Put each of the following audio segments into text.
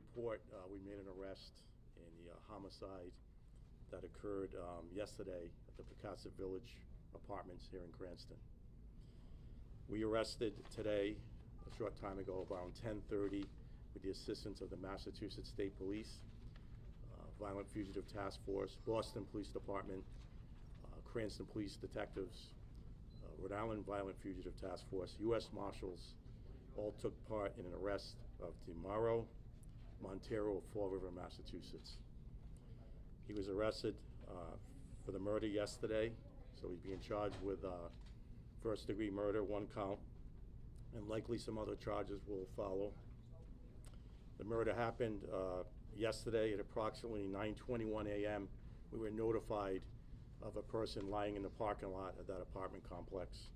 report, we made an arrest in the homicide that occurred yesterday at the Picasset Village Apartments here in Cranston. We arrested today, a short time ago, around 10:30, with the assistance of the Massachusetts State Police, Violent Fugitive Task Force, Boston Police Department, Cranston Police Detectives, Rhode Island Violent Fugitive Task Force, U.S. Marshals, all took part in an arrest of DeMauro Montero of Fall River, Massachusetts. He was arrested for the murder yesterday, so he's being charged with first-degree murder, 1 count, and likely some other charges will follow. The murder happened yesterday at approximately 9:21 a.m. We were notified of a person lying in the parking lot of that apartment complex.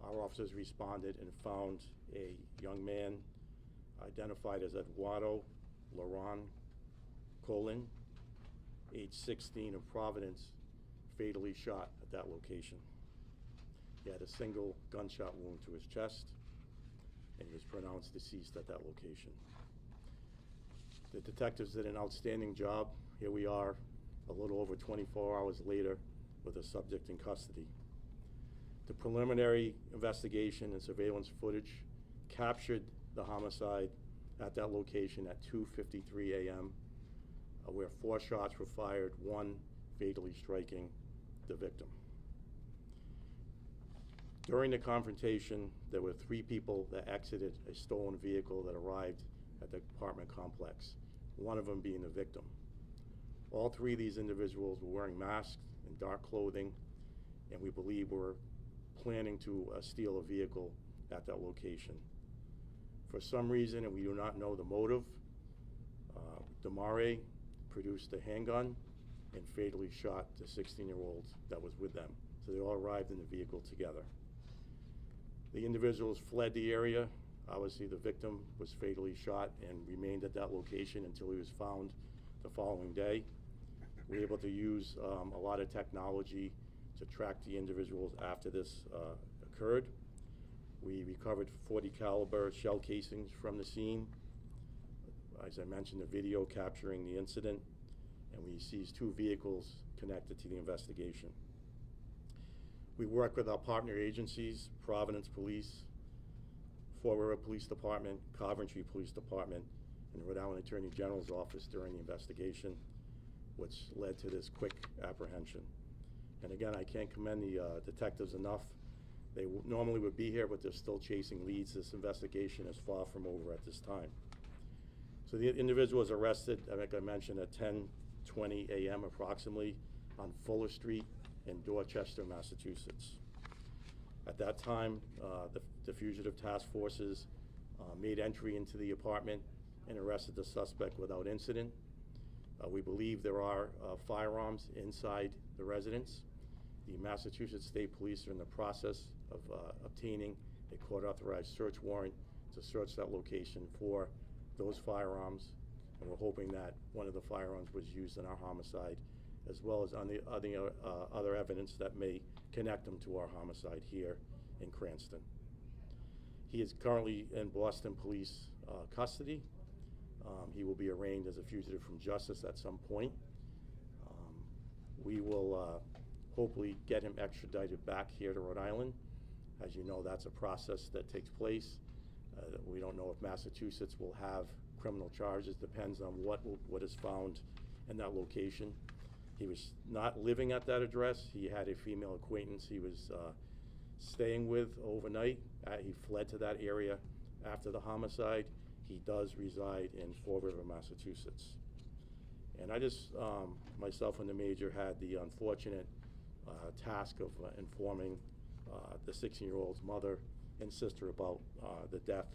Our officers responded and found a young man identified as Eduardo Laron Colin, age 16, of Providence, fatally shot at that location. He had a single gunshot wound to his chest, and he was pronounced deceased at that location. The detectives did an outstanding job. Here we are, a little over 24 hours later, with the subject in custody. The preliminary investigation and surveillance footage captured the homicide at that location at 2:53 a.m., where 4 shots were fired, 1 fatally striking the victim. During the confrontation, there were 3 people that exited a stolen vehicle that arrived at the apartment complex, one of them being the victim. All 3 of these individuals were wearing masks and dark clothing, and we believe were planning to steal a vehicle at that location. For some reason, and we do not know the motive, DeMauro produced a handgun and fatally shot the 16-year-old that was with them. So they all arrived in the vehicle together. The individuals fled the area. Obviously, the victim was fatally shot and remained at that location until he was found the following day. We were able to use a lot of technology to track the individuals after this occurred. We recovered 40 caliber shell casings from the scene. As I mentioned, the video capturing the incident, and we seized 2 vehicles connected to the investigation. We work with our partner agencies, Providence Police, Fall River Police Department, Coventry Police Department, and the Rhode Island Attorney General's office during the investigation, which led to this quick apprehension. And again, I can't commend the detectives enough. They normally would be here, but they're still chasing leads. This investigation is far from over at this time. So the individual was arrested, like I mentioned, at 10:20 a.m. approximately on Fuller Street in Dorchester, Massachusetts. At that time, the fugitive task forces made entry into the apartment and arrested the suspect without incident. We believe there are firearms inside the residence. The Massachusetts State Police are in the process of obtaining a court-authorized search warrant to search that location for those firearms, and we're hoping that one of the firearms was used in our homicide, as well as on the other evidence that may connect them to our homicide here in Cranston. He is currently in Boston Police custody. He will be arraigned as a fugitive from justice at some point. We will hopefully get him extradited back here to Rhode Island. As you know, that's a process that takes place. We don't know if Massachusetts will have criminal charges. Depends on what is found in that location. He was not living at that address. He had a female acquaintance he was staying with overnight. He fled to that area after the homicide. He does reside in Fall River, Massachusetts. And I just, myself and the major, had the unfortunate task of informing the 16-year-old's mother and sister about the death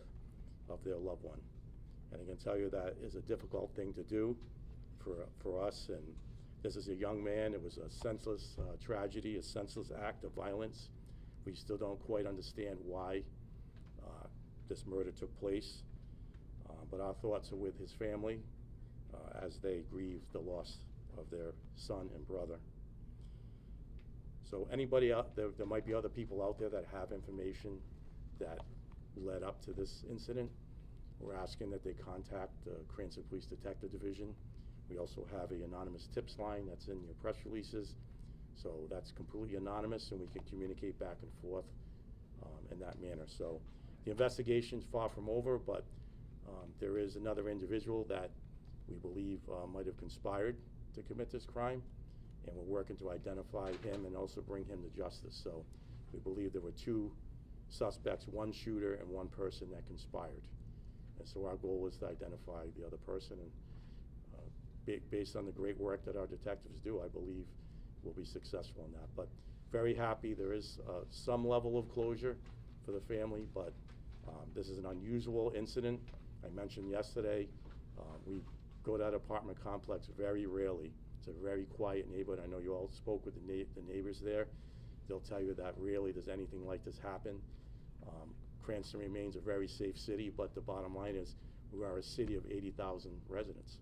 of their loved one. And I can tell you that is a difficult thing to do for us. And this is a young man. It was a senseless tragedy, a senseless act of violence. We still don't quite understand why this murder took place. But our thoughts are with his family as they grieve the loss of their son and brother. So anybody out there, there might be other people out there that have information that led up to this incident. We're asking that they contact the Cranston Police Detective Division. We also have an anonymous tips line that's in your press releases. So that's completely anonymous, and we can communicate back and forth in that manner. So the investigation's far from over, but there is another individual that we believe might have conspired to commit this crime, and we're working to identify him and also bring him to justice. So we believe there were two suspects, one shooter and one person that conspired. And so our goal is to identify the other person, and based on the great work that our detectives do, I believe we'll be successful in that. But very happy. There is some level of closure for the family, but this is an unusual incident. I mentioned yesterday, we go to that apartment complex very rarely. It's a very quiet neighborhood. I know you all spoke with the neighbors there. They'll tell you that rarely does anything like this happen. Cranston remains a very safe city, but the bottom line is we are a city of 80,000 residents.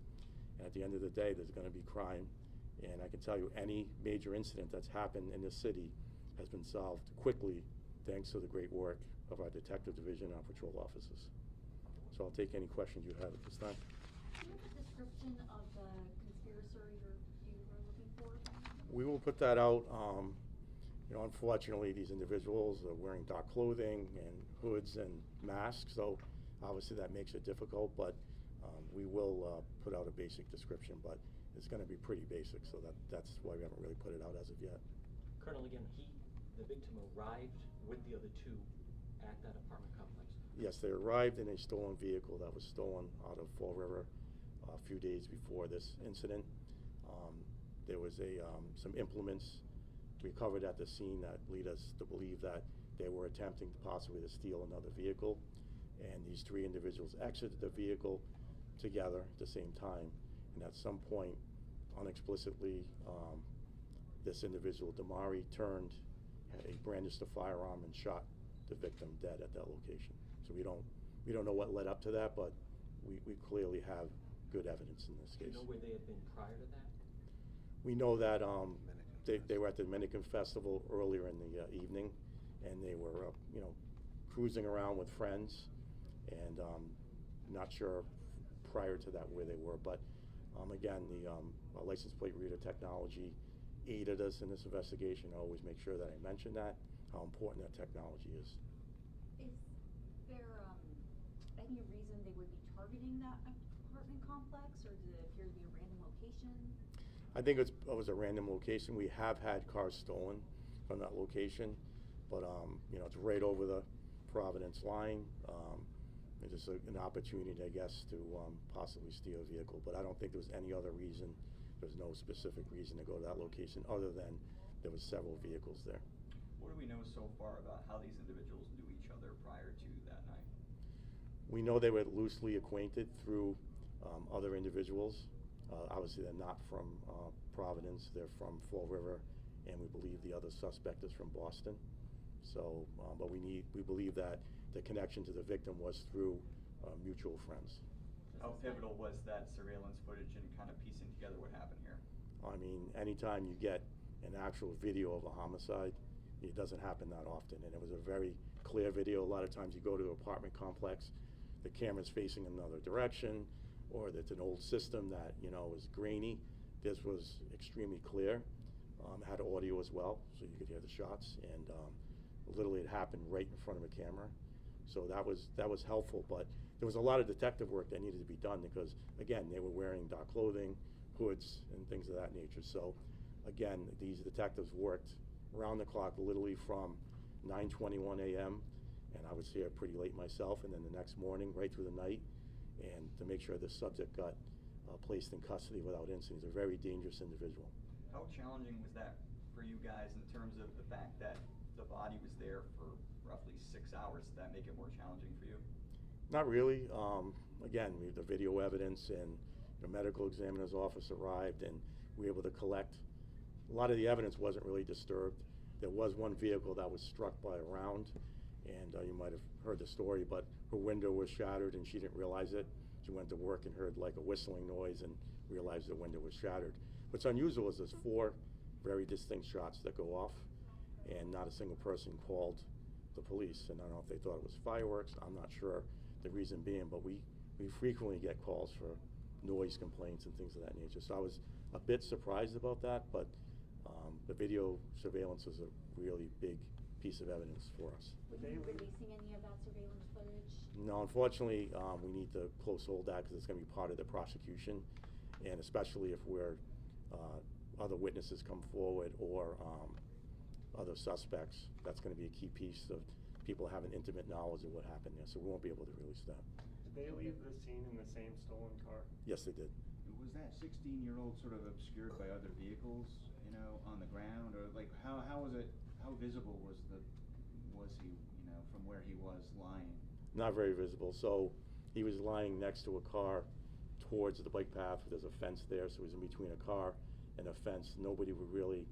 And at the end of the day, there's going to be crime. And I can tell you any major incident that's happened in this city has been solved quickly thanks to the great work of our detective division and our patrol officers. So I'll take any questions you have at this time. Do you have a description of the conspirator you were looking for? We will put that out. You know, unfortunately, these individuals are wearing dark clothing and hoods and masks, so obviously that makes it difficult, but we will put out a basic description, but it's going to be pretty basic, so that's why we haven't really put it out as of yet. Colonel, again, the victim arrived with the other two at that apartment complex? Yes, they arrived in a stolen vehicle that was stolen out of Fall River a few days before this incident. There was some implements recovered at the scene that lead us to believe that they were attempting possibly to steal another vehicle, and these three individuals exited the vehicle together at the same time, and at some point unexplicitly this individual, Damari, turned, he brandished a firearm and shot the victim dead at that location. So we don't know what led up to that, but we clearly have good evidence in this case. Do you know where they had been prior to that? We know that they were at the Dominican Festival earlier in the evening, and they were cruising around with friends, and not sure prior to that where they were, but again, the license plate reader technology aided us in this investigation. I always make sure that I mention that, how important that technology is. Is there any reason they would be targeting that apartment complex, or did it appear to be a random location? I think it was a random location. We have had cars stolen from that location, but it's right over the Providence line. It's just an opportunity, I guess, to possibly steal a vehicle. But I don't think there was any other reason. There's no specific reason to go to that location other than there was several vehicles there. What do we know so far about how these individuals knew each other prior to that night? We know they were loosely acquainted through other individuals. Obviously, they're not from Providence. They're from Fall River, and we believe the other suspect is from Boston. So, but we believe that the connection to the victim was through mutual friends. How pivotal was that surveillance footage in kind of piecing together what happened here? I mean, anytime you get an actual video of a homicide, it doesn't happen that often, and it was a very clear video. A lot of times you go to an apartment complex, the camera's facing another direction, or that's an old system that is grainy. This was extremely clear. It had audio as well, so you could hear the shots, and literally it happened right in front of a camera. So that was helpful, but there was a lot of detective work that needed to be done because, again, they were wearing dark clothing, hoods, and things of that nature. So, again, these detectives worked around the clock, literally from 9:21 a.m., and I was here pretty late myself, and then the next morning, right through the night, and to make sure the subject got placed in custody without incident. He's a very dangerous individual. How challenging was that for you guys in terms of the fact that the body was there for roughly 6 hours? Did that make it more challenging for you? Not really. Again, we have the video evidence, and the medical examiner's office arrived, and we were able to collect. A lot of the evidence wasn't really disturbed. There was one vehicle that was struck by a round, and you might have heard the story, but her window was shattered, and she didn't realize it. She went to work and heard like a whistling noise and realized the window was shattered. What's unusual is there's 4 very distinct shots that go off, and not a single person called the police. And I don't know if they thought it was fireworks. I'm not sure the reason being, but we we frequently get calls for noise complaints and things of that nature. So I was a bit surprised about that, but the video surveillance was a really big piece of evidence for us. Will you be releasing any of that surveillance footage? No, unfortunately, we need to close hold that because it's going to be part of the prosecution, and especially if other witnesses come forward or other suspects, that's going to be a key piece of people having intimate knowledge of what happened there, so we won't be able to release that. Did they leave the scene in the same stolen car? Yes, they did. Was that 16-year-old sort of obscured by other vehicles, you know, on the ground, or like how visible was he, you know, from where he was lying? Not very visible. So he was lying next to a car towards the bike path. There's a fence there, so he was in between a car and a fence. Nobody would really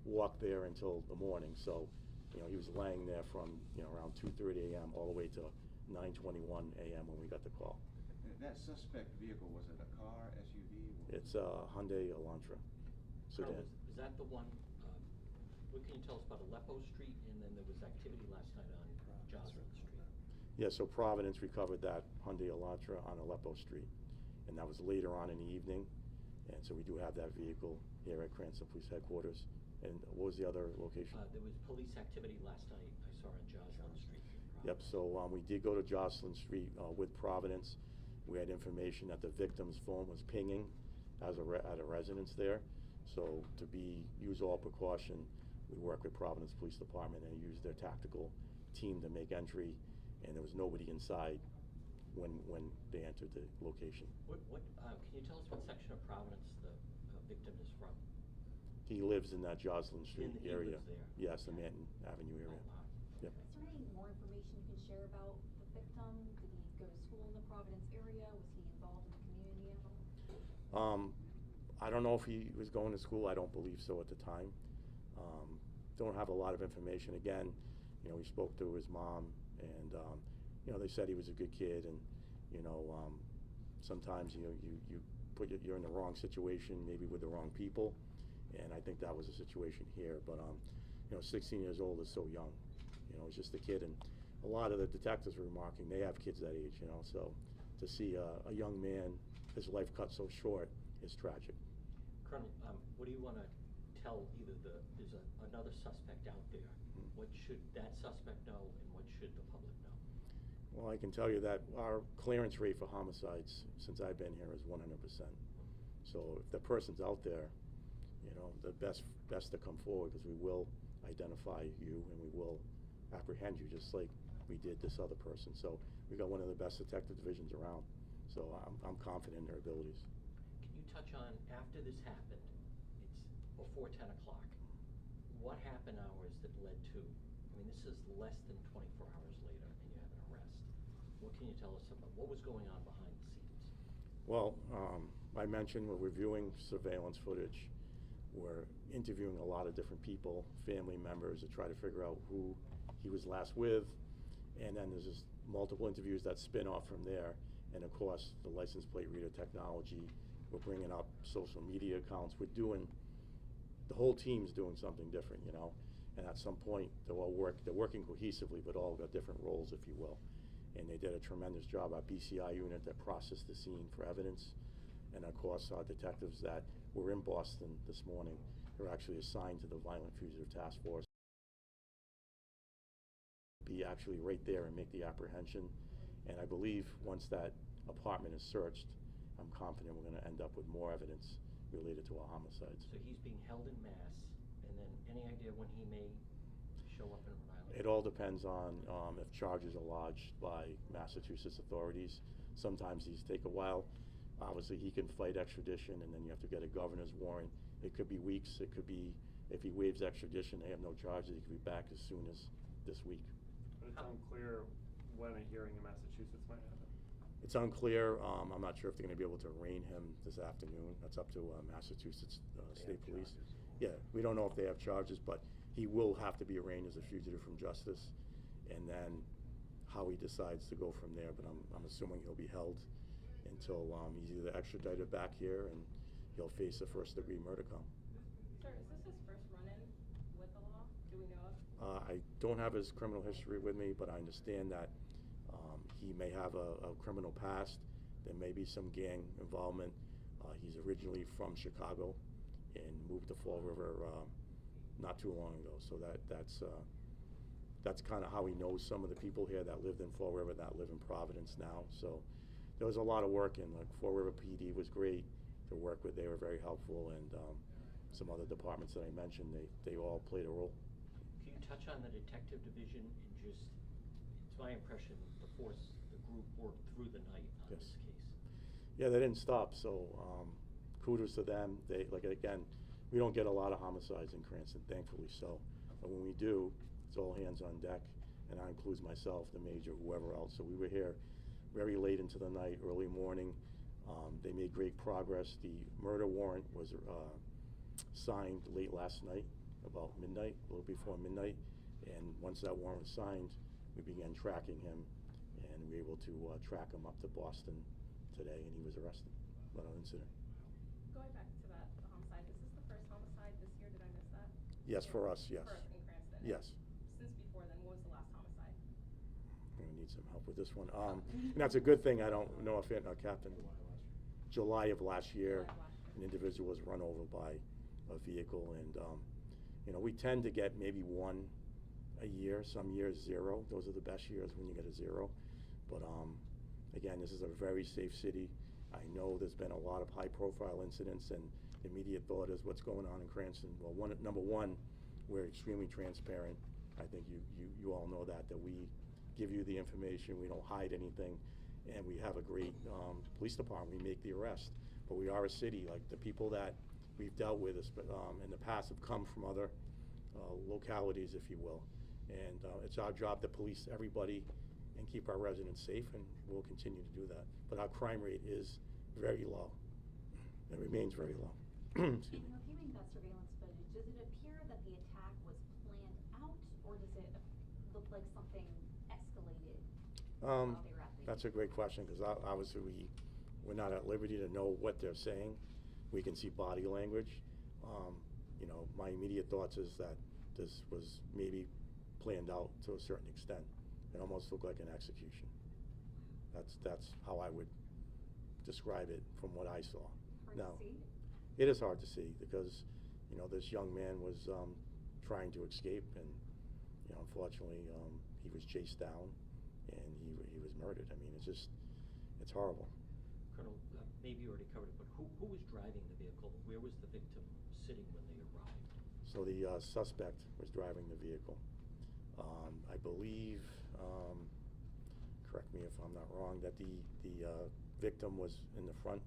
walk there until the morning. So, you know, he was laying there from, you know, around 2:30 a.m. all the way to 9:21 a.m. when we got the call. That suspect vehicle, was it a car, SUV? It's a Hyundai Elantra sedan. Carl, is that the one, what can you tell us about Aleppo Street, and then there was activity last night on Joslin Street? Yeah, so Providence recovered that Hyundai Elantra on Aleppo Street, and that was later on in the evening. And so we do have that vehicle here at Cranston Police Headquarters. And what was the other location? There was police activity last night, I saw on Joslin Street. Yep, so we did go to Joslin Street with Providence. We had information that the victim's phone was pinging at a residence there. So to use all precaution, we worked with Providence Police Department and used their tactical team to make entry, and there was nobody inside when they entered the location. Can you tell us what section of Providence the victim is from? He lives in that Joslin Street He area. lives there? Yes, the Manton Avenue area. Oh, wow. Yep. Is there any more information you can share about the victim? Did he go to school in the Providence area? Was he involved in the community at all? I don't know if he was going to school. I don't believe so at the time. Don't have a lot of information. Again, you know, we spoke to his mom, and you know, they said he was a good kid, and you know, sometimes you you're in the wrong situation, maybe with the wrong people, and I think that was a situation here. But you know, 16 years old is so young. You know, he's just a kid, and a lot of the detectives were remarking they have kids that age. You know, so to see a young man, his life cut so short, is tragic. Colonel, what do you want to tell there's another suspect out there? What should that suspect know, and what should the public know? Well, I can tell you that our clearance rate for homicides since I've been here is 100%. So if the person's out there, you know, the best to come forward, because we will identify you and we will apprehend you, just like we did this other person. So we got one of the best detective divisions around. So I'm confident in their abilities. Can you touch on, after this happened, it's before 10 o'clock, what happened hours that led to, I mean, this is less than 24 hours later and you have an arrest. What can you tell us about what was going on behind the scenes? Well, I mentioned we're reviewing surveillance footage. We're interviewing a lot of different people, family members, to try to figure out who he was last with. And then there's just multiple interviews that spin off from there. And of course, the license plate reader technology. We're bringing up social media accounts. The whole team's doing something different, you know. And at some point, they're working cohesively, but all got different roles, if you will. And they did a tremendous job. Our BCI unit that processed the scene for evidence. And of course, our detectives that were in Boston this morning are actually assigned to the Violent Fugitive Task Force. Be actually right there and make the apprehension. And I believe once that apartment is searched, I'm confident we're going to end up with more evidence related to our homicides. So he's being held in mass, and then any idea when he may show up in Rhode Island? It all depends on if charges are lodged by Massachusetts authorities. Sometimes these take a while. Obviously, he can fight extradition, and then you have to get a governor's warrant. It could be weeks. It could be, if he waives extradition, they have no charges. He could be back as soon as this week. But it's unclear when a hearing in Massachusetts might happen. It's unclear. I'm not sure if they're going to be able to arraign him this afternoon. That's up to Massachusetts State Police. Yeah, we don't know if they have charges, but he will have to be arraigned as a fugitive from justice, and then how he decides to go from there. But I'm assuming he'll be held until he's either extradited back here and he'll face a first-degree murder count. Sir, is this his first run-in with the law? Do we know of? I don't have his criminal history with me, but I understand that he may have a criminal past. There may be some gang involvement. He's originally from Chicago and moved to Fall River not too long ago. So that's kind of how he knows some of the people here that lived in Fall River, that live in Providence now. So there was a lot of work, and like Fall River PD was great to work with. They were very helpful, and some other departments that I mentioned, they all played a role. Can you touch on the detective division and just, it's my impression the group worked through the night on Yes. this case. Yeah, they didn't stop, so kudos to them. They, like, again, we don't get a lot of homicides in Cranston, thankfully so. But when we do, it's all hands on deck, and that includes myself, the major, whoever else. So we were here very late into the night, early morning. They made great progress. The murder warrant was signed late last night, about midnight, a little before midnight. And once that warrant was signed, we began tracking him, and we were able to track him up to Boston today, and he was arrested without incident. Going back to that, the homicide, is this the first homicide this year? Did I miss that? Yes, for us, yes. First in Cranston? Yes. Since before then, what was the last homicide? I'm gonna need some help with this one. And that's a good thing. I don't know if Captain. July of last year, an individual was run over by a vehicle, and you know, we tend to get maybe one a year. Some years 0. Those are the best years when you get a 0. But again, this is a very safe city. I know there's been a lot of high-profile incidents, and the immediate thought is what's going on in Cranston. Well, number one, we're extremely transparent. I think you all know that we give you the information. We don't hide anything, and we have a great police department. We make the arrest, but we are a city. Like, the people that we've dealt with in the past have come from other localities, if you will, and it's our job to police everybody and keep our residents safe, and we'll continue to do that. But our crime rate is very low. It remains very low. Excuse me. Reviewing that surveillance footage, does it appear that the attack was planned out, or does it look like something escalated while they were at the... That's a great question, because obviously we're not at liberty to know what they're saying. We can see body language. You know, my immediate thoughts is that this was maybe planned out to a certain extent. It almost looked like an execution. That's how I would describe it from what I saw. Hard Now, to see? it is hard to see, because you know, this young man was trying to escape, and you know, unfortunately he was chased down, and he was murdered. I mean, it's horrible. Colonel, maybe you already covered it, but who was driving the vehicle? Where was the victim sitting when they arrived? So the suspect was driving the vehicle. I believe, correct me if I'm not wrong, that the victim was in the front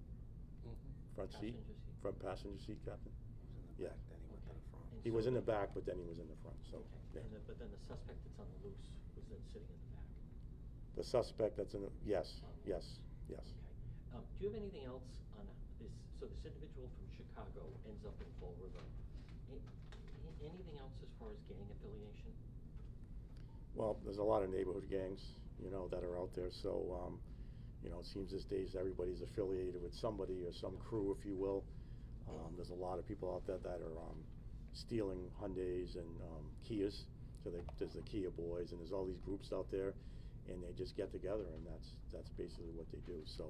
seat, Passenger seat. front passenger seat, Captain. He was in the Yeah. back, then he went to the front. And He was in the back, but then he was in the front. So, Okay, yeah. but then the suspect that's on the loose was then sitting in the back? The suspect that's in the, yes. Okay. Do you have anything else on this? So this individual from Chicago ends up in Fall River. Anything else as far as gang affiliation? Well, there's a lot of neighborhood gangs, you know, that are out there. So, you know, it seems these days everybody's affiliated with somebody or some crew, if you will. There's a lot of people out there that are stealing Hyundais and Kias. So there's the Kia boys, and there's all these groups out there, and they just get together, and that's basically what they do. So,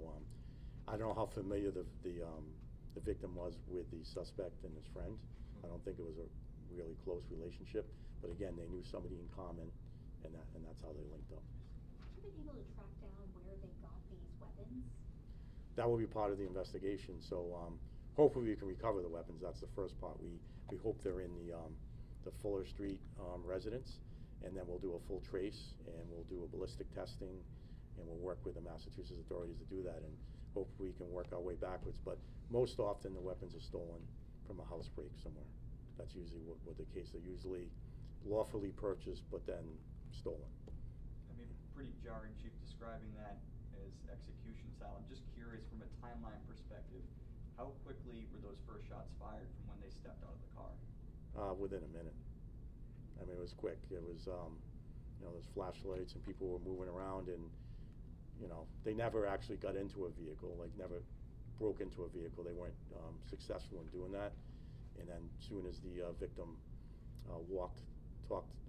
I don't know how familiar the victim was with the suspect and his friend. I don't think it was a really close relationship, but again, they knew somebody in common, and that's how they linked up. Have you been able to track down where they got these weapons? That will be part of the investigation. So hopefully we can recover the weapons. That's the first part. We hope they're in the Fuller Street residence, and then we'll do a full trace, and we'll do a ballistic testing, and we'll work with the Massachusetts authorities to do that, and hopefully we can work our way backwards. But most often the weapons are stolen from a house break somewhere. That's usually what the case. They're usually lawfully purchased, but then stolen. I mean, pretty jarring, Chief, describing that as execution style. I'm just curious, from a timeline perspective, how quickly were those first shots fired from when they stepped out of the car? Within a minute. I mean, it was quick. It was, you know, there's flashlights and people were moving around, and, you know, they never actually got into a vehicle, like never broke into a vehicle. They weren't successful in doing that. And then as soon as the victim talked,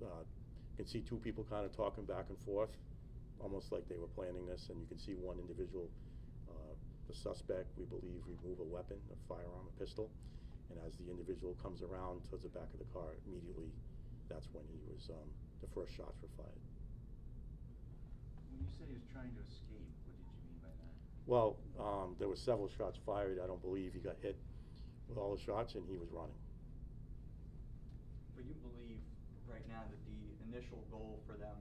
you can see two people kind of talking back and forth, almost like they were planning this, and you can see one individual the suspect, we believe, remove a weapon, a firearm, a pistol, and as the individual comes around towards the back of the car, immediately, that's when he was, the first shots were fired. When you said he was trying to escape, what did you mean by that? Well, there were several shots fired. I don't believe he got hit with all the shots, and he was running. But you believe right now that the initial goal for them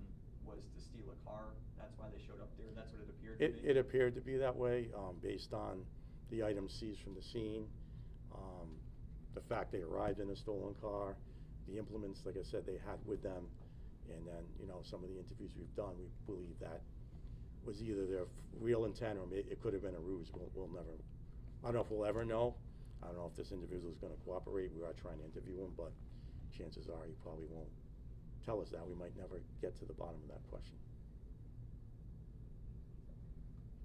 was to steal a car? That's why they showed up there? That's what it appeared to be? It appeared to be that way, based on the items seized from the scene, the fact they arrived in a stolen car, the implements, like I said, they had with them, and then, you know, some of the interviews we've done, we believe that was either their real intent or it could have been a ruse. We'll never, I don't know if we'll ever know. I don't know if this individual is going to cooperate. We are trying to interview him, but chances are he probably won't tell us that. We might never get to the bottom of that question.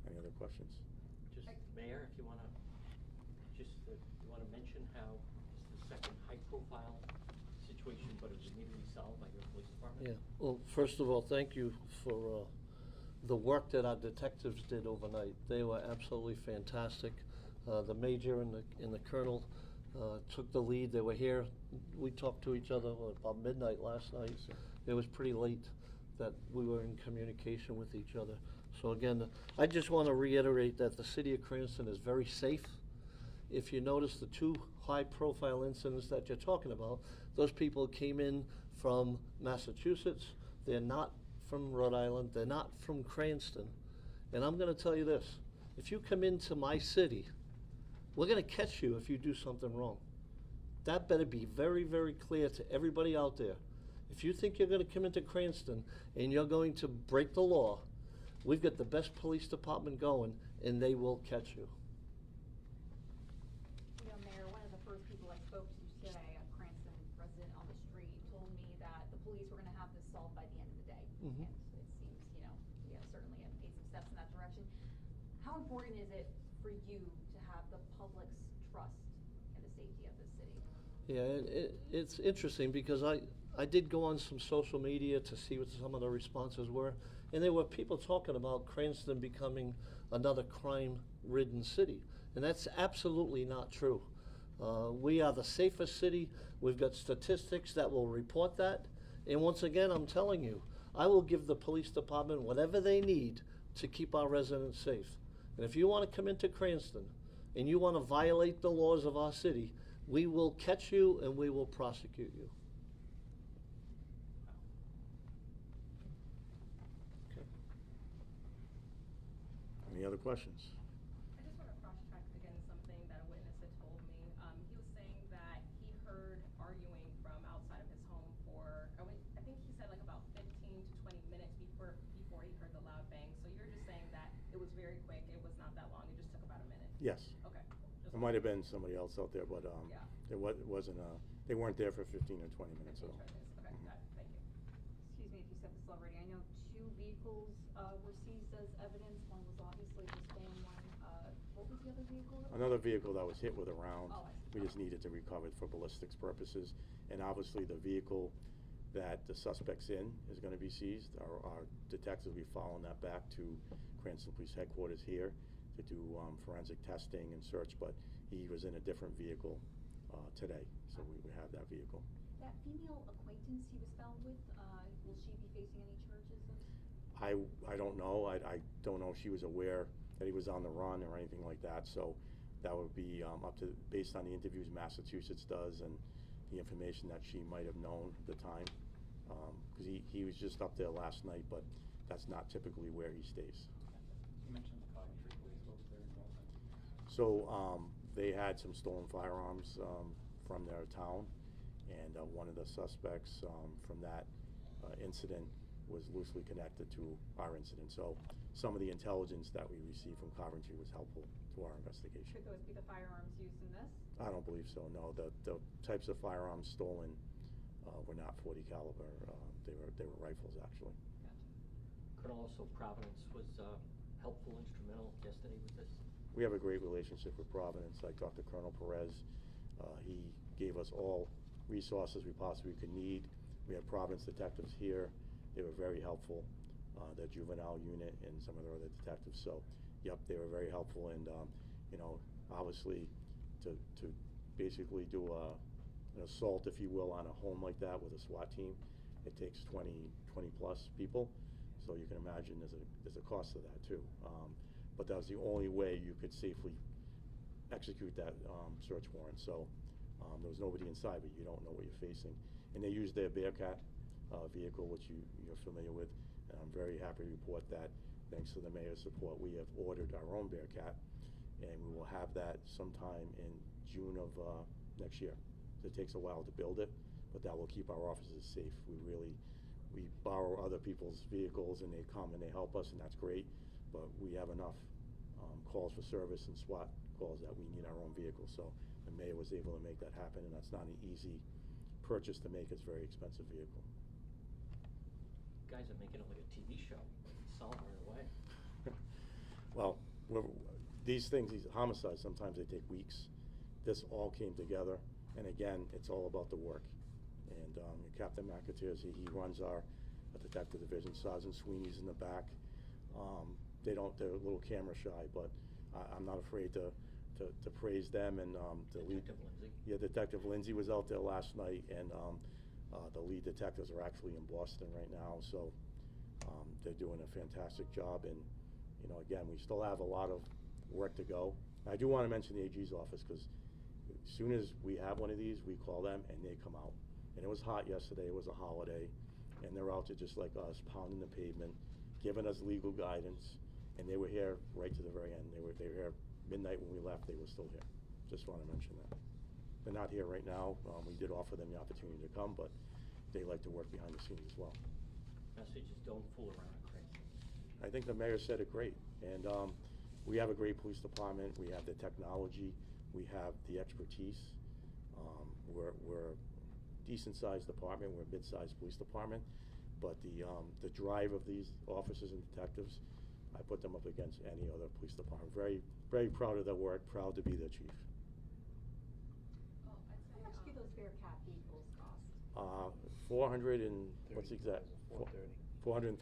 Any other questions? Just, Mayor, if you want to, you want to mention how it's the second high-profile situation, but it was immediately solved by your police department? Yeah, well, first of all, thank you for the work that our detectives did overnight. They were absolutely fantastic. The major and the colonel took the lead. They were here. We talked to each other about midnight last night. It was pretty late that we were in communication with each other. So again, I just want to reiterate that the city of Cranston is very safe. If you notice the two high-profile incidents that you're talking about, those people came in from Massachusetts. They're not from Rhode Island. They're not from Cranston. And I'm going to tell you this. If you come into my city, we're going to catch you if you do something wrong. That better be very, very clear to everybody out there. If you think you're going to come into Cranston and you're going to break the law, we've got the best police department going, and they will catch you. You know, Mayor, one of the first people I spoke to today, a Cranston resident on the street, told me that the police were going to have this solved by the end of the day. Mhm. And it seems, you know, we have certainly made some steps in that direction. How important is it for you to have the public's trust in the safety of this city? Yeah, it's interesting because I did go on some social media to see what some of the responses were, and there were people talking about Cranston becoming another crime-ridden city, and that's absolutely not true. We are the safest city. We've got statistics that will report that, and once again, I'm telling you, I will give the police department whatever they need to keep our residents safe. And if you want to come into Cranston and you want to violate the laws of our city, we will catch you and we will prosecute you. Okay. Any other questions? I just want to cross-check again something that a witness had told me. He was saying that he heard arguing from outside of his home for, I think he said like about 15 to 20 minutes before he heard the loud bang. So you're just saying that it was very quick, it was not that long, it just took about a minute? Yes. Okay. It might have been somebody else out there, but Yeah. it wasn't. They weren't there for 15 or 20 minutes. So. Okay, got it, thank you. Excuse me if you said this already. I know 2 vehicles were seized as evidence. One was obviously the stolen one. What was the other vehicle? Another vehicle that was hit with a round. Oh, I see. We just needed to recover it for ballistics purposes, and obviously the vehicle that the suspect's in is going to be seized. Our detectives will be following that back to Cranston Police Headquarters here to do forensic testing and search, but he was in a different vehicle today, so we have that vehicle. That female acquaintance he was found with, will she be facing any charges? I don't know. I don't know if she was aware that he was on the run or anything like that, so that would be up to, based on the interviews Massachusetts does and the information that she might have known at the time, because he was just up there last night, but that's not typically where he stays. You mentioned the Coventry police, what was their involvement? So they had some stolen firearms from their town, and one of the suspects from that incident was loosely connected to our incident. So some of the intelligence that we received from Coventry was helpful to our investigation. Could those be the firearms used in this? I don't believe so, no. The types of firearms stolen were not .40 caliber. They were rifles, actually. Gotcha. Colonel, also Providence was helpful, instrumental yesterday with this? We have a great relationship with Providence. I talked to Colonel Perez. He gave us all resources we possibly could need. We had Providence detectives here. They were very helpful, the juvenile unit and some of the other detectives. So Yep, they were very helpful, and, you know, obviously, to basically do an assault, if you will, on a home like that with a SWAT team, it takes 20 plus people, so you can imagine there's a cost to that too. But that was the only way you could safely execute that search warrant, so there was nobody inside, but you don't know what you're facing. And they used their Bearcat vehicle, which you're familiar with, and I'm very happy to report that, thanks to the mayor's support, we have ordered our own Bearcat, and we will have that sometime in June of next year. So it takes a while to build it, but that will keep our officers safe. We borrow other people's vehicles, and they come and they help us, and that's great, but we have enough calls for service and SWAT calls that we need our own vehicle. So the mayor was able to make that happen, and that's not an easy purchase to make. It's a very expensive vehicle. You guys are making it like a TV show. Solve right away. Well, these things, these homicides, sometimes they take weeks. This all came together, and again, it's all about the work. And Captain McAteers, he runs our detective division. Sergeant Sweeney's in the back. They're a little camera shy, but I'm not afraid to praise them. And the lead, Detective Lindsay. Yeah, Detective Lindsay was out there last night, and the lead detectives are actually in Boston right now, so they're doing a fantastic job. And you know, again, we still have a lot of work to go. I do want to mention the AG's office, because as soon as we have one of these, we call them and they come out. And it was hot yesterday, it was a holiday, and they're out there just like us, pounding the pavement, giving us legal guidance, and they were here right to the very end. They were here midnight when we left, they were still here. Just want to mention that. They're not here right now. We did offer them the opportunity to come, but they like to work behind the scenes as well. Message is don't fool around at Cranston. I think the mayor said it great, and we have a great police department. We have the technology, we have the expertise. We're a decent-sized department. We're a mid-sized police department, but the drive of these officers and detectives, I put them up against any other police department. Very, very proud of their work. Proud to be their chief. Oh, I'd say, How much do those Bearcat vehicles cost? 400 and what's the exact? $430,000.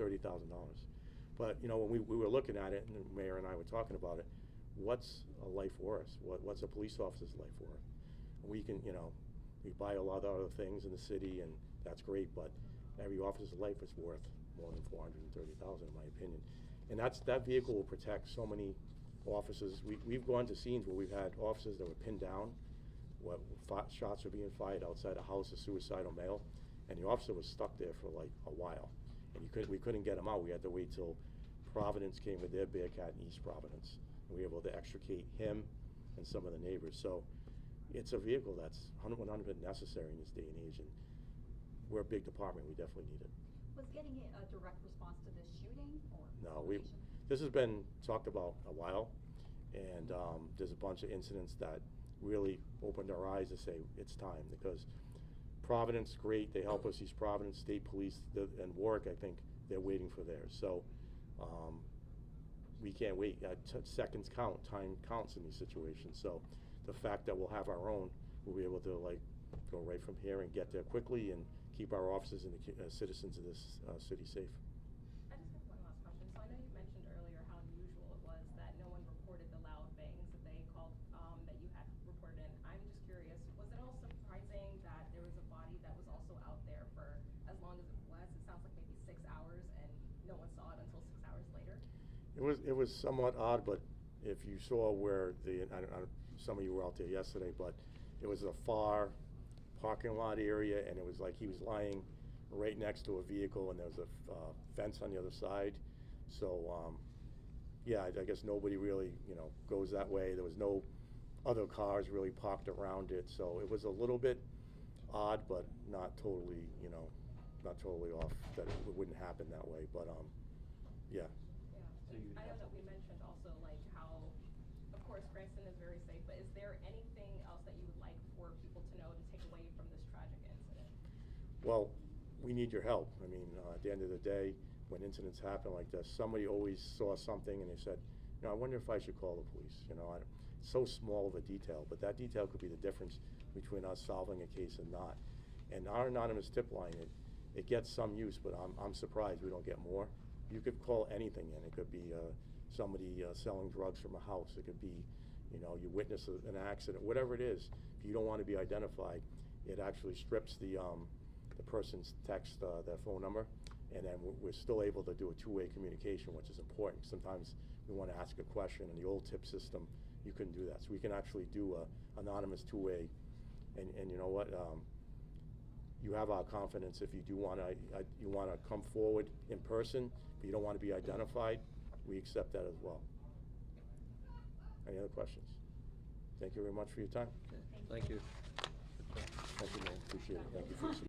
But you know, when we were looking at it, and the mayor and I were talking about it, what's a life worth? What's a police officer's life worth? We can, you know, we buy a lot of other things in the city, and that's great, but every officer's life is worth more than $430,000, in my opinion. And that vehicle will protect so many officers. We've gone to scenes where we've had officers that were pinned down, shots were being fired outside a house, a suicidal male, and the officer was stuck there for like a while, and we couldn't get him out. We had to wait till Providence came with their Bearcat in East Providence, and we were able to extricate him and some of the neighbors. So it's a vehicle that's 100% necessary in this day and age, and we're a big department. We definitely need it. Was getting a direct response to this shooting, or? No, information? this has been talked about a while, and there's a bunch of incidents that really opened our eyes to say it's time, because Providence, great, they help us. These Providence State Police and Warwick, I think they're waiting for theirs. So we can't wait. Seconds count, time counts in these situations. So the fact that we'll have our own, we'll be able to like go right from here and get there quickly and keep our officers and the citizens of this city safe. I just have one last question. So I know you mentioned earlier how unusual it was that no one reported the loud bangs that they called, that you had reported in. I'm just curious, was it all surprising that there was a body that was also out there for as long as it was? It sounds like maybe 6 hours and no one saw it until 6 hours later. It was somewhat odd, but if you saw where some of you were out there yesterday, but it was a far parking lot area, and it was like he was lying right next to a vehicle, and there was a fence on the other side. So yeah, I guess nobody really, you know, goes that way. There was no other cars really parked around it, so it was a little bit odd, but not totally, you know, not totally off that it wouldn't happen that way. But yeah. Yeah. I know that we mentioned also like how, of course, Cranston is very safe, but is there anything else that you would like for people to know to take away from this tragic incident? Well, we need your help. I mean, at the end of the day, when incidents happen like this, somebody always saw something and they said, you know, I wonder if I should call the police. You know, it's so small of a detail, but that detail could be the difference between us solving a case and not. And our anonymous tip line, it gets some use, but I'm surprised we don't get more. You could call anything in. It could be somebody selling drugs from a house. It could be, you know, you witness an accident, whatever it is. If you don't want to be identified, it actually strips the person's text, their phone number, and then we're still able to do a two-way communication, which is important. Sometimes we want to ask a question. In the old tip system, you couldn't do that. So we can actually do a anonymous two-way, and you know what? You have our confidence. If you do want to come forward in person, if you don't want to be identified, we accept that as well. Any other questions? Thank you very much for your time. Okay, thank you. Thank you, man. Appreciate it. Thank you for your support.